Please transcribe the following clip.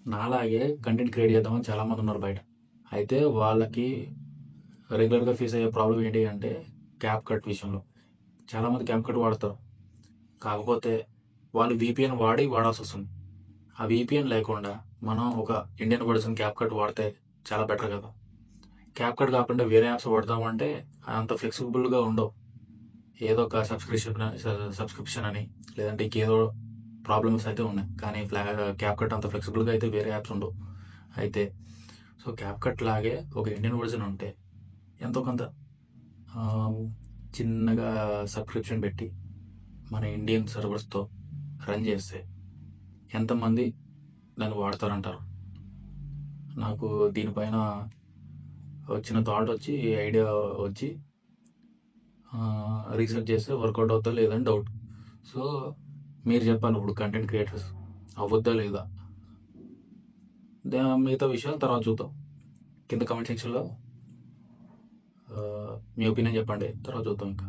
నాలాగే content create చేద్దామని చాలామంది ఉన్నారు బయట. అయితే వాళ్ళకి రెగ్యులర్గా ఫేస్ అయ్యే ప్రాబ్లం ఏంటి అంటే క్యాప్ కట్ విషయంలో. చాలామంది క్యాప్ కట్ వాడతారు. కాకపోతే వాళ్ళు వీపీఎన్ వాడాల్సి వస్తుంది. ఆ వీపీఎన్ లేకుండా మనం ఒక ఇండియన్ పర్సన్ క్యాప్ కట్ వాడితే చాలా బెటర్ కదా. క్యాప్ కట్ కాకుండా వేరే యాప్స్ వాడదామంటే అంత ఫ్లెక్సిబుల్గా ఉండవు. ఏదో ఒక సబ్స్క్రిప్షన్ అని లేదంటే ఇంకేదో ప్రాబ్లమ్స్ అయితే ఉన్నాయి. కానీ క్యాప్ కట్ అంత ఫ్లెక్సిబుల్గా అయితే వేరే యాప్స్ ఉండవు. అయితే సో క్యాప్ కట్ లాగే ఒక ఇండియన్ వర్జన్ ఉంటే ఎంతో కొంత ఆ, చిన్నగా సబ్స్క్రిప్షన్ పెట్టి మన ఇండియన్ సర్వర్స్తో రన్ చేస్తే ఎంతమంది దాన్ని వాడతారంటారు? నాకు దీనిపైన వచ్చిన థాట్ వచ్చి ఐడియా వచ్చి రీసెర్చ్ చేస్తే వర్కౌట్ అవుతా లేదని డౌట్. సో మీరు చెప్పాలి ఇప్పుడు కంటెంట్ క్రియేటర్స్ అవ్వద్దా లేదా, మిగతా విషయాలు తర్వాత చూద్దాం. కింద కమెంట్ సెక్షన్లో మీ ఒపీనియన్ చెప్పండి, తర్వాత చూద్దాం ఇంకా.